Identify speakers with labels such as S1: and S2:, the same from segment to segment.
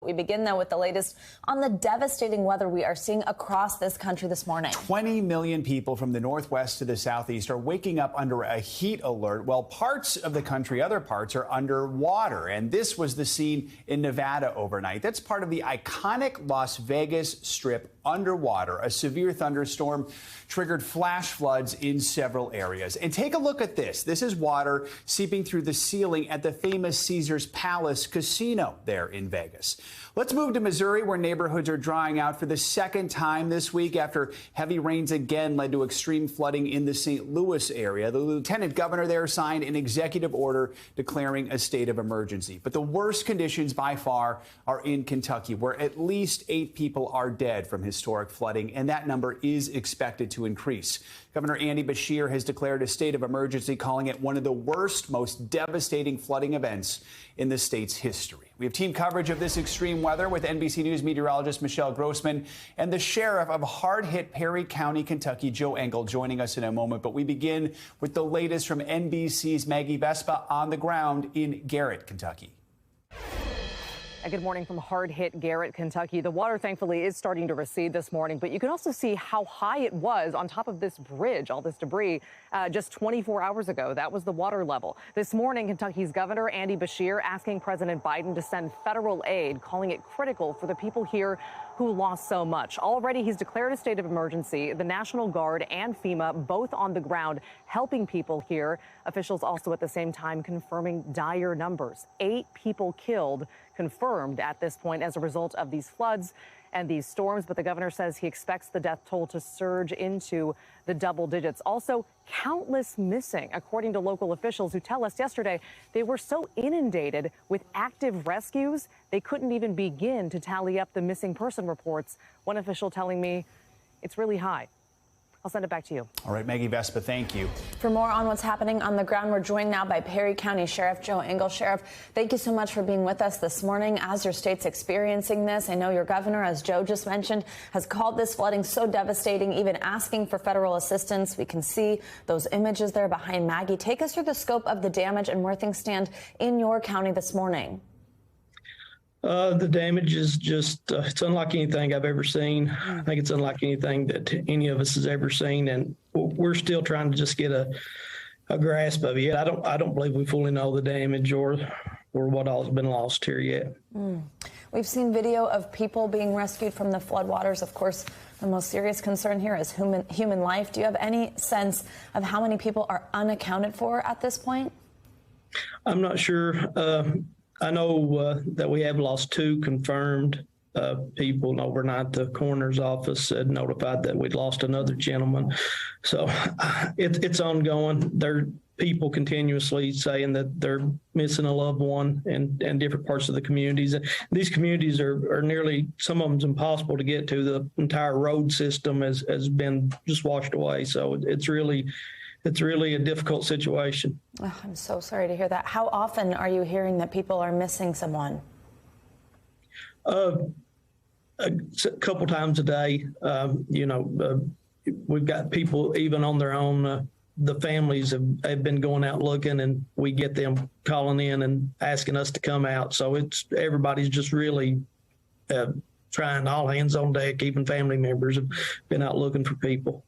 S1: We begin, though, with the latest on the devastating weather we are seeing across this country this morning.
S2: 20 million people from the northwest to the southeast are waking up under a heat alert, while parts of the country, other parts, are underwater. And this was the scene in Nevada overnight. That's part of the iconic Las Vegas Strip underwater. A severe thunderstorm triggered flash floods in several areas. And take a look at this. This is water seeping through the ceiling at the famous Caesars Palace Casino there in Vegas. Let's move to Missouri, where neighborhoods are drying out for the second time this week after heavy rains again led to extreme flooding in the St. Louis area. The lieutenant governor there signed an executive order declaring a state of emergency. But the worst conditions by far are in Kentucky, where at least 8 people are dead from historic flooding, and that number is expected to increase. Governor Andy Beshear has declared a state of emergency, calling it one of the worst, most devastating flooding events in the state's history. We have team coverage of this extreme weather with NBC News meteorologist Michelle Grossman and the sheriff of hard-hit Perry County, Kentucky, Joe Engel, joining us in a moment. But we begin with the latest from NBC's Maggie Vespa on the ground in Garrett, Kentucky.
S3: Good morning from hard-hit Garrett, Kentucky. The water, thankfully, is starting to recede this morning, but you can also see how high it was on top of this bridge, all this debris, just 24 hours ago. That was the water level. This morning, Kentucky's Governor Andy Beshear asking President Biden to send federal aid, calling it critical for the people here who lost so much. Already, he's declared a state of emergency. The National Guard and FEMA both on the ground helping people here. Officials also at the same time confirming dire numbers. 8 people killed confirmed at this point as a result of these floods and these storms. But the governor says he expects the death toll to surge into the double digits. Also, countless missing, according to local officials who tell us yesterday they were so inundated with active rescues, they couldn't even begin to tally up the missing person reports. One official telling me it's really high. I'll send it back to you.
S2: All right, Maggie Vespa, thank you.
S1: For more on what's happening on the ground, we're joined now by Perry County Sheriff Joe Engel. Sheriff, thank you so much for being with us this morning as your state's experiencing this. I know your governor, as Joe just mentioned, has called this flooding so devastating, even asking for federal assistance. We can see those images there behind Maggie. Take us through the scope of the damage and where things stand in your county this morning.
S4: The damage is just, it's unlike anything I've ever seen. I think it's unlike anything that any of us has ever seen. And we're still trying to just get a grasp of it yet. I don't believe we fully know the damage or what all has been lost here yet.
S1: We've seen video of people being rescued from the floodwaters. Of course, the most serious concern here is human life. Do you have any sense of how many people are unaccounted for at this point?
S4: I'm not sure. I know that we have lost 2 confirmed people, and overnight the coroner's office had notified that we'd lost another gentleman. So it's ongoing. There are people continuously saying that they're missing a loved one in different parts of the communities. These communities are nearly, some of them's impossible to get to. The entire road system has been just washed away. So it's really a difficult situation.
S1: Oh, I'm so sorry to hear that. How often are you hearing that people are missing someone?
S4: A couple times a day. We've got people even on their own. The families have been going out looking, and we get them calling in and asking us to come out. So everybody's just really trying, all hands on deck. Even family members have been out looking for people.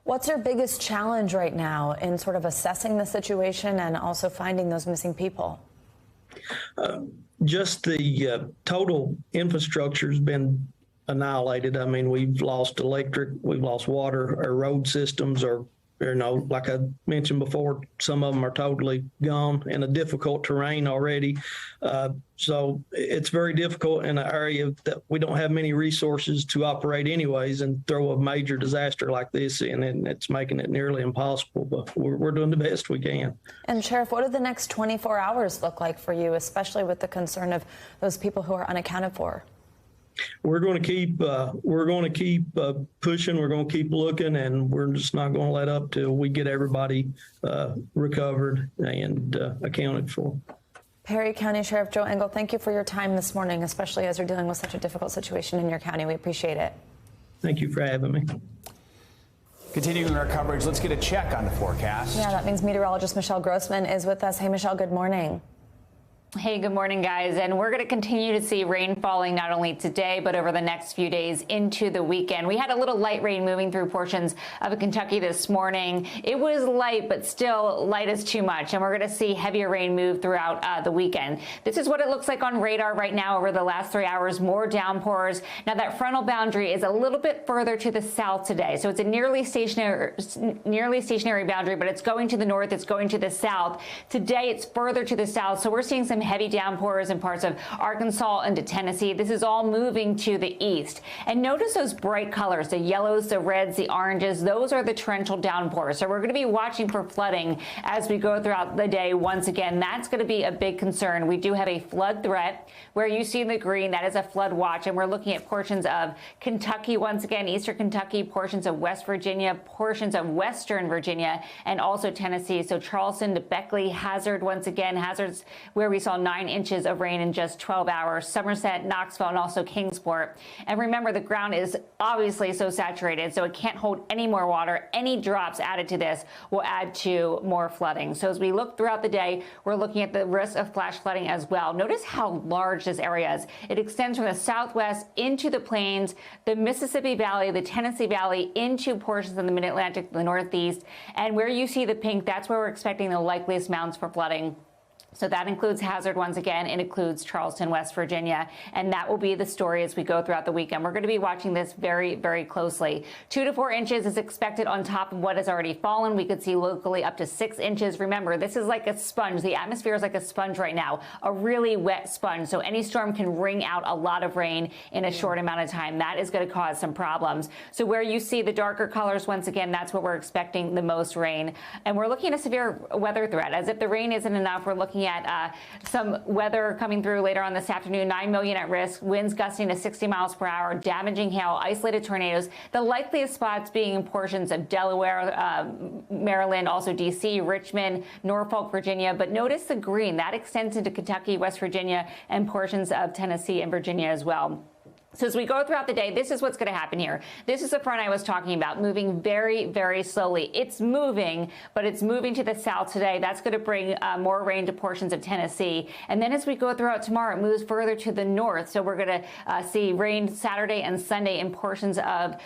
S1: What's your biggest challenge right now in sort of assessing the situation and also finding those missing people?
S4: Just the total infrastructure has been annihilated. I mean, we've lost electric, we've lost water, our road systems are, like I mentioned before, some of them are totally gone in a difficult terrain already. So it's very difficult in an area that we don't have many resources to operate anyways, and throw a major disaster like this in, and it's making it nearly impossible, but we're doing the best we can.
S1: And Sheriff, what do the next 24 hours look like for you, especially with the concern of those people who are unaccounted for?
S4: We're going to keep pushing. We're going to keep looking, and we're just not going to let up till we get everybody recovered and accounted for.
S1: Perry County Sheriff Joe Engel, thank you for your time this morning, especially as you're dealing with such a difficult situation in your county. We appreciate it.
S4: Thank you for having me.
S2: Continuing our coverage, let's get a check on the forecast.
S1: Yeah, that means meteorologist Michelle Grossman is with us. Hey, Michelle, good morning.
S5: Hey, good morning, guys. And we're going to continue to see rain falling not only today, but over the next few days into the weekend. We had a little light rain moving through portions of Kentucky this morning. It was light, but still light is too much. And we're going to see heavier rain move throughout the weekend. This is what it looks like on radar right now over the last 3 hours. More downpours. Now, that frontal boundary is a little bit further to the south today. So it's a nearly stationary boundary, but it's going to the north. It's going to the south. Today, it's further to the south. So we're seeing some heavy downpours in parts of Arkansas into Tennessee. This is all moving to the east. And notice those bright colors, the yellows, the reds, the oranges. Those are the torrential downpours. So we're going to be watching for flooding as we go throughout the day. Once again, that's going to be a big concern. We do have a flood threat where you see the green. That is a flood watch. And we're looking at portions of Kentucky, once again, eastern Kentucky, portions of West Virginia, portions of western Virginia, and also Tennessee. So Charleston to Beckley, Hazard, once again, Hazard's where we saw 9 inches of rain in just 12 hours, Somerset, Knoxville, and also Kingsport. And remember, the ground is obviously so saturated, so it can't hold any more water. Any drops added to this will add to more flooding. So as we look throughout the day, we're looking at the risk of flash flooding as well. Notice how large this area is. It extends from the southwest into the plains, the Mississippi Valley, the Tennessee Valley, into portions of the mid-Atlantic, the northeast. And where you see the pink, that's where we're expecting the likeliest amounts for flooding. So that includes Hazard once again. It includes Charleston, West Virginia. And that will be the story as we go throughout the weekend. We're going to be watching this very, very closely. 2 to 4 inches is expected on top of what has already fallen. We could see locally up to 6 inches. Remember, this is like a sponge. The atmosphere is like a sponge right now, a really wet sponge. So any storm can wring out a lot of rain in a short amount of time. That is going to cause some problems. So where you see the darker colors, once again, that's where we're expecting the most rain. And we're looking at a severe weather threat. As if the rain isn't enough, we're looking at some weather coming through later on this afternoon. 9 million at risk, winds gusting to 60 miles per hour, damaging hail, isolated tornadoes. The likeliest spots being in portions of Delaware, Maryland, also D.C., Richmond, Norfolk, Virginia. But notice the green. That extends into Kentucky, West Virginia, and portions of Tennessee and Virginia as well. So as we go throughout the day, this is what's going to happen here. This is the front I was talking about, moving very, very slowly. It's moving, but it's moving to the south today. That's going to bring more rain to portions of Tennessee. And then as we go throughout tomorrow, it moves further to the north. So we're going to see rain Saturday and Sunday in portions of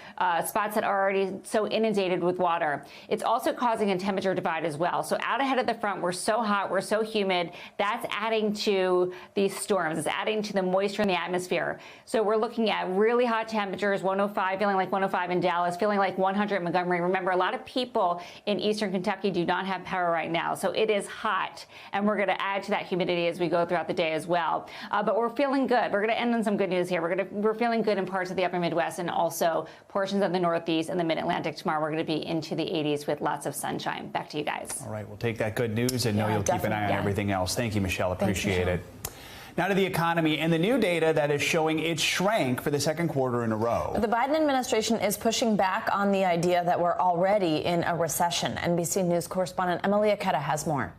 S5: spots that are already so inundated with water. It's also causing a temperature divide as well. So out ahead of the front, we're so hot, we're so humid. That's adding to these storms. It's adding to the moisture in the atmosphere. So we're looking at really hot temperatures, 105, feeling like 105 in Dallas, feeling like 100 in Montgomery. Remember, a lot of people in eastern Kentucky do not have power right now, so it is hot, and we're going to add to that humidity as we go throughout the day as well. But we're feeling good. We're going to end on some good news here. We're feeling good in parts of the upper Midwest and also portions of the Northeast and the Mid-Atlantic. Tomorrow, we're going to be into the 80s with lots of sunshine. Back to you guys.
S2: All right, we'll take that good news and know you'll keep an eye on everything else. Thank you, Michelle. Appreciate it. Now to the economy and the new data that is showing it shrank for the second quarter in a row.
S1: The Biden administration is pushing back on the idea that we're already in a recession. NBC News correspondent Emily Aketa has more.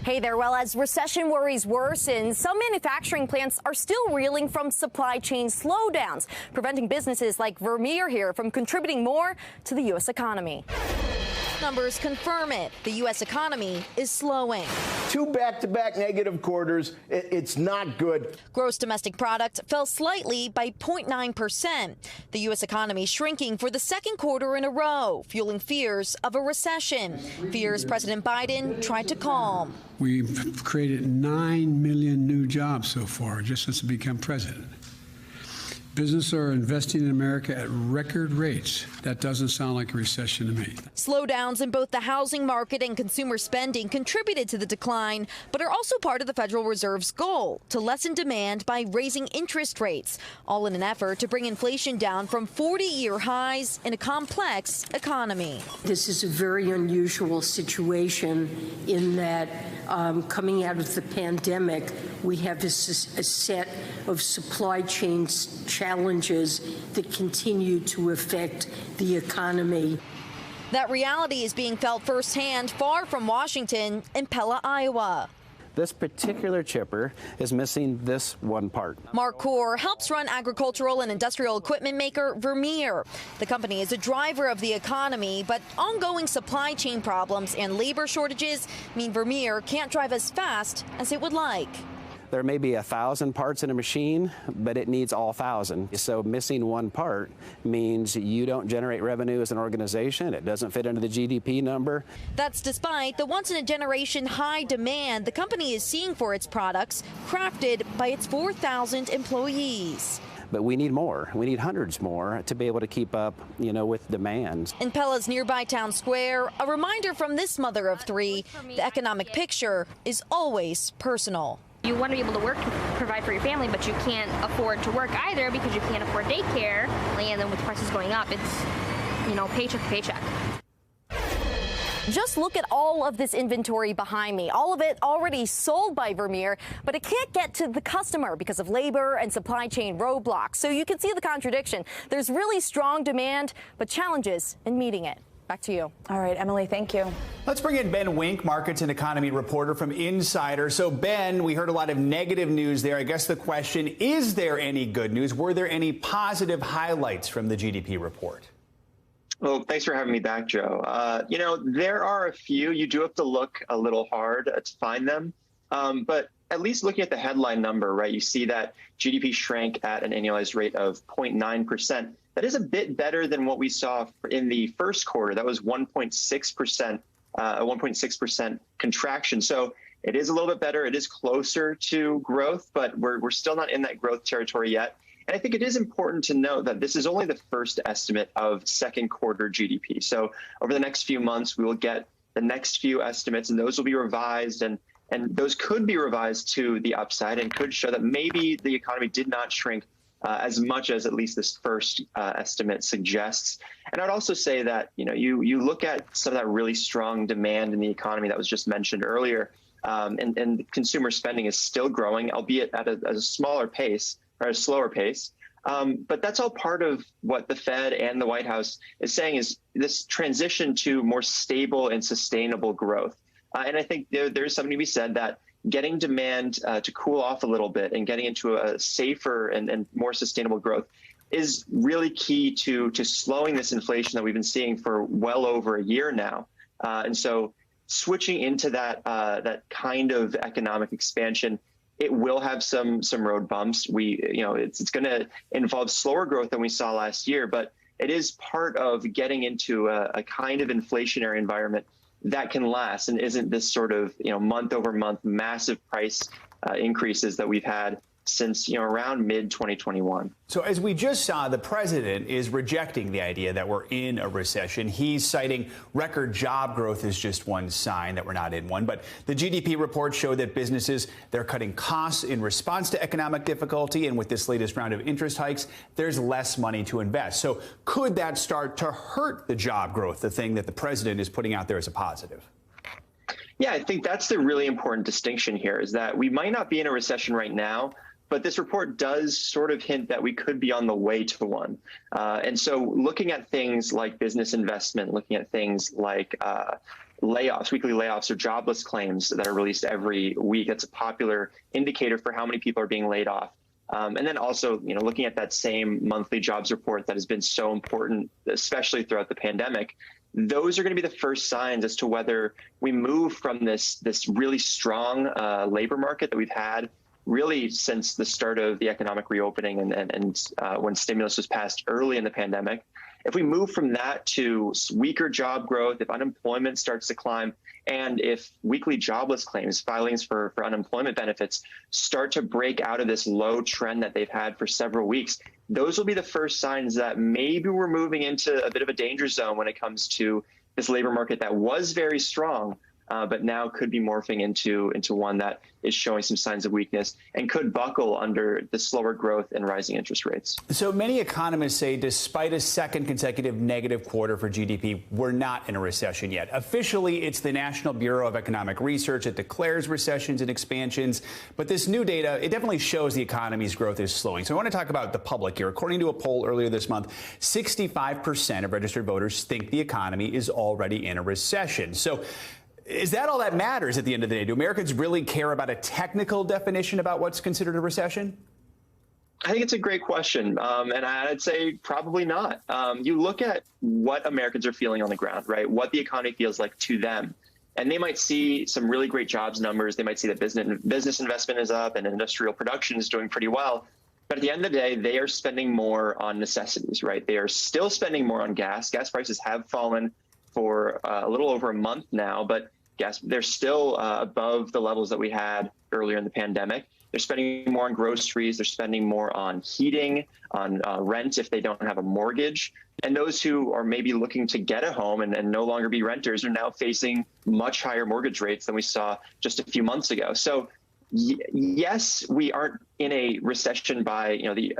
S6: Hey there. Well, as recession worries worsen, some manufacturing plants are still reeling from supply chain slowdowns, preventing businesses like Vermeer here from contributing more to the U.S. economy. Numbers confirm it. The U.S. economy is slowing.
S7: 2 back-to-back negative quarters. It's not good.
S6: Gross domestic product fell slightly by 0.9%. The U.S. economy shrinking for the second quarter in a row, fueling fears of a recession. Fears President Biden tried to calm.
S8: We've created 9 million new jobs so far, just since he became president. Businesses are investing in America at record rates. That doesn't sound like a recession to me.
S6: Slowdowns in both the housing market and consumer spending contributed to the decline, but are also part of the Federal Reserve's goal to lessen demand by raising interest rates, all in an effort to bring inflation down from 40-year highs in a complex economy.
S9: This is a very unusual situation in that coming out of the pandemic, we have a set of supply chain challenges that continue to affect the economy.
S6: That reality is being felt firsthand far from Washington in Pella, Iowa.
S10: This particular chipper is missing this one part.
S6: Mark Kaur helps run agricultural and industrial equipment maker Vermeer. The company is a driver of the economy, but ongoing supply chain problems and labor shortages mean Vermeer can't drive as fast as it would like.
S10: There may be 1,000 parts in a machine, but it needs all 1,000. So missing one part means you don't generate revenue as an organization. It doesn't fit into the GDP number.
S6: That's despite the once-in-a-generation high demand the company is seeing for its products, crafted by its 4,000 employees.
S10: But we need more. We need hundreds more to be able to keep up, with demands.
S6: In Pella's nearby town square, a reminder from this mother of three, the economic picture is always personal.
S11: You want to be able to work to provide for your family, but you can't afford to work either because you can't afford daycare. And then with prices going up, it's, paycheck to paycheck.
S6: Just look at all of this inventory behind me. All of it already sold by Vermeer, but it can't get to the customer because of labor and supply chain roadblocks. So you can see the contradiction. There's really strong demand, but challenges in meeting it. Back to you.
S1: All right, Emily, thank you.
S2: Let's bring in Ben Wink, markets and economy reporter from Insider. So, Ben, we heard a lot of negative news there. I guess the question, is there any good news? Were there any positive highlights from the GDP report?
S12: Well, thanks for having me back, Joe. There are a few. You do have to look a little hard to find them. But at least looking at the headline number, right, you see that GDP shrank at an annualized rate of 0.9%. That is a bit better than what we saw in the first quarter. That was 1.6%, a 1.6% contraction. So it is a little bit better. It is closer to growth, but we're still not in that growth territory yet. And I think it is important to note that this is only the first estimate of second quarter GDP. So over the next few months, we will get the next few estimates, and those will be revised, and those could be revised to the upside and could show that maybe the economy did not shrink as much as at least this first estimate suggests. And I'd also say that, you look at some of that really strong demand in the economy that was just mentioned earlier, and consumer spending is still growing, albeit at a smaller pace or a slower pace. But that's all part of what the Fed and the White House is saying is this transition to more stable and sustainable growth. And I think there's something to be said that getting demand to cool off a little bit and getting into a safer and more sustainable growth is really key to slowing this inflation that we've been seeing for well over a year now. And so switching into that kind of economic expansion, it will have some road bumps. It's going to involve slower growth than we saw last year, but it is part of getting into a kind of inflationary environment that can last and isn't this sort of month over month massive price increases that we've had since around mid-2021.
S2: So as we just saw, the president is rejecting the idea that we're in a recession. He's citing record job growth as just one sign that we're not in one. But the GDP report showed that businesses, they're cutting costs in response to economic difficulty. And with this latest round of interest hikes, there's less money to invest. So could that start to hurt the job growth, the thing that the president is putting out there as a positive?
S12: Yeah, I think that's the really important distinction here is that we might not be in a recession right now, but this report does sort of hint that we could be on the way to one. And so looking at things like business investment, looking at things like layoffs, weekly layoffs or jobless claims that are released every week, that's a popular indicator for how many people are being laid off. And then also, looking at that same monthly jobs report that has been so important, especially throughout the pandemic, those are going to be the first signs as to whether we move from this really strong labor market that we've had really since the start of the economic reopening and when stimulus was passed early in the pandemic. If we move from that to weaker job growth, if unemployment starts to climb, and if weekly jobless claims, filings for unemployment benefits start to break out of this low trend that they've had for several weeks, those will be the first signs that maybe we're moving into a bit of a danger zone when it comes to this labor market that was very strong, but now could be morphing into one that is showing some signs of weakness and could buckle under the slower growth and rising interest rates.
S2: So many economists say despite a second consecutive negative quarter for GDP, we're not in a recession yet. Officially, it's the National Bureau of Economic Research that declares recessions and expansions. But this new data, it definitely shows the economy's growth is slowing. So I want to talk about the public here. According to a poll earlier this month, 65% of registered voters think the economy is already in a recession. So Is that all that matters at the end of the day? Do Americans really care about a technical definition about what's considered a recession?
S12: I think it's a great question, and I'd say probably not. You look at what Americans are feeling on the ground, right? What the economy feels like to them. And they might see some really great jobs numbers. They might see that business investment is up and industrial production is doing pretty well. But at the end of the day, they are spending more on necessities, right? They are still spending more on gas. Gas prices have fallen for a little over a month now, but they're still above the levels that we had earlier in the pandemic. They're spending more on groceries. They're spending more on heating, on rent if they don't have a mortgage. And those who are maybe looking to get a home and no longer be renters are now facing much higher mortgage rates than we saw just a few months ago. So yes, we aren't in a recession by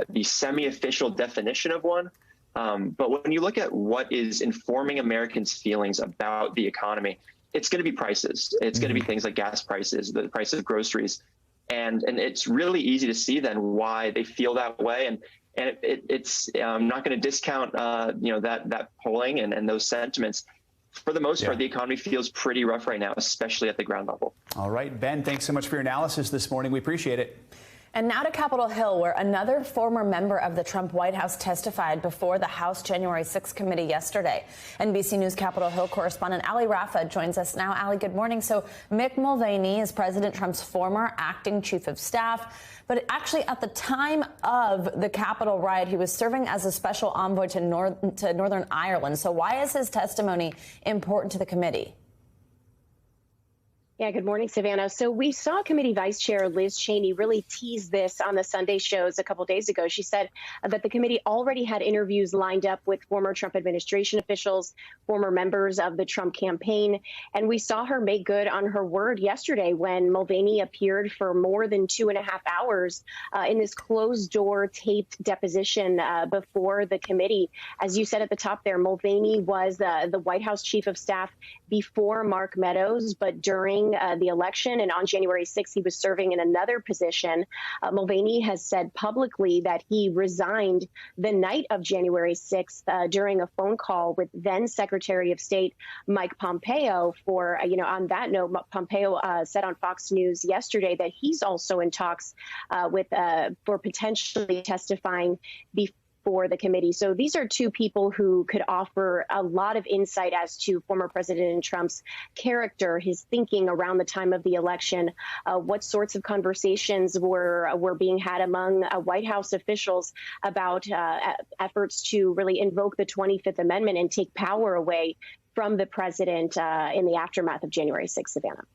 S12: the semi-official definition of one. But when you look at what is informing Americans' feelings about the economy, it's going to be prices. It's going to be things like gas prices, the price of groceries. And it's really easy to see then why they feel that way. And it's I'm not going to discount that polling and those sentiments. For the most part, the economy feels pretty rough right now, especially at the ground level.
S2: All right, Ben, thanks so much for your analysis this morning. We appreciate it.
S1: And now to Capitol Hill, where another former member of the Trump White House testified before the House January 6th committee yesterday. NBC News Capitol Hill correspondent Ali Rafa joins us now. Ali, good morning. So Mick Mulvaney is President Trump's former acting chief of staff. But actually, at the time of the Capitol riot, he was serving as a special envoy to Northern Ireland. So why is his testimony important to the committee?
S13: Yeah, good morning, Savannah. So we saw Committee Vice Chair Liz Cheney really tease this on the Sunday shows a couple days ago. She said that the committee already had interviews lined up with former Trump administration officials, former members of the Trump campaign. And we saw her make good on her word yesterday when Mulvaney appeared for more than 2.5 hours in this closed-door taped deposition before the committee. As you said at the top there, Mulvaney was the White House chief of staff before Mark Meadows, but during the election and on January 6th, he was serving in another position. Mulvaney has said publicly that he resigned the night of January 6th during a phone call with then Secretary of State Mike Pompeo. On that note, Pompeo said on Fox News yesterday that he's also in talks for potentially testifying before the committee. So these are two people who could offer a lot of insight as to former President Trump's character, his thinking around the time of the election, what sorts of conversations were being had among White House officials about efforts to really invoke the 25th Amendment and take power away from the president in the aftermath of January 6th, Savannah.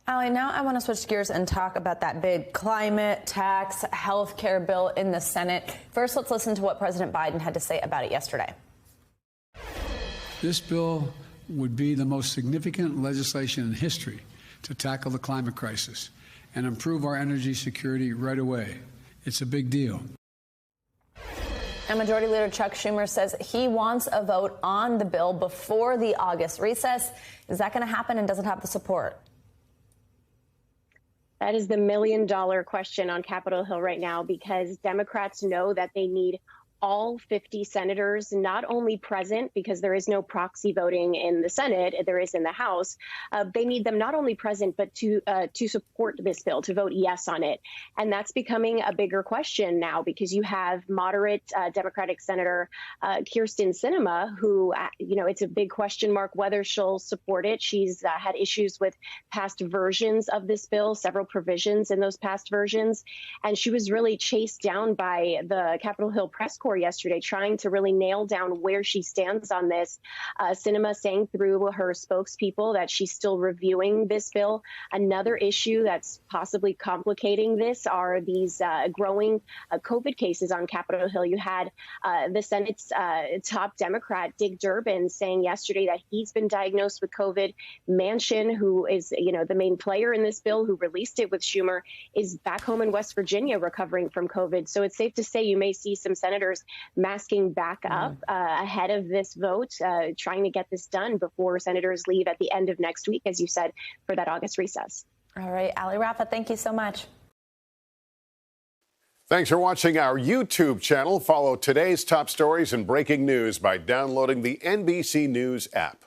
S1: Ali, now I want to switch gears and talk about that big climate, tax, health care bill in the Senate. First, let's listen to what President Biden had to say about it yesterday.
S8: This bill would be the most significant legislation in history to tackle the climate crisis and improve our energy security right away. It's a big deal.
S1: And Majority Leader Chuck Schumer says he wants a vote on the bill before the August recess. Is that going to happen, and does it have the support?
S13: That is the million-dollar question on Capitol Hill right now, because Democrats know that they need all 50 senators not only present, because there is no proxy voting in the Senate, there is in the House. They need them not only present, but to support this bill, to vote yes on it. And that's becoming a bigger question now, because you have moderate Democratic Senator Kyrsten Sinema, who, it's a big question mark whether she'll support it. She's had issues with past versions of this bill, several provisions in those past versions. And she was really chased down by the Capitol Hill press corps yesterday, trying to really nail down where she stands on this. Sinema saying through her spokespeople that she's still reviewing this bill. Another issue that's possibly complicating this are these growing COVID cases on Capitol Hill. You had the Senate's top Democrat, Dick Durbin, saying yesterday that he's been diagnosed with COVID. Manchin, who is, the main player in this bill, who released it with Schumer, is back home in West Virginia recovering from COVID. So it's safe to say you may see some senators masking back up ahead of this vote, trying to get this done before senators leave at the end of next week, as you said, for that August recess.
S1: All right, Ali Rafa, thank you so much.
S14: Thanks for watching our YouTube channel. Follow today's top stories and breaking news by downloading the NBC News app.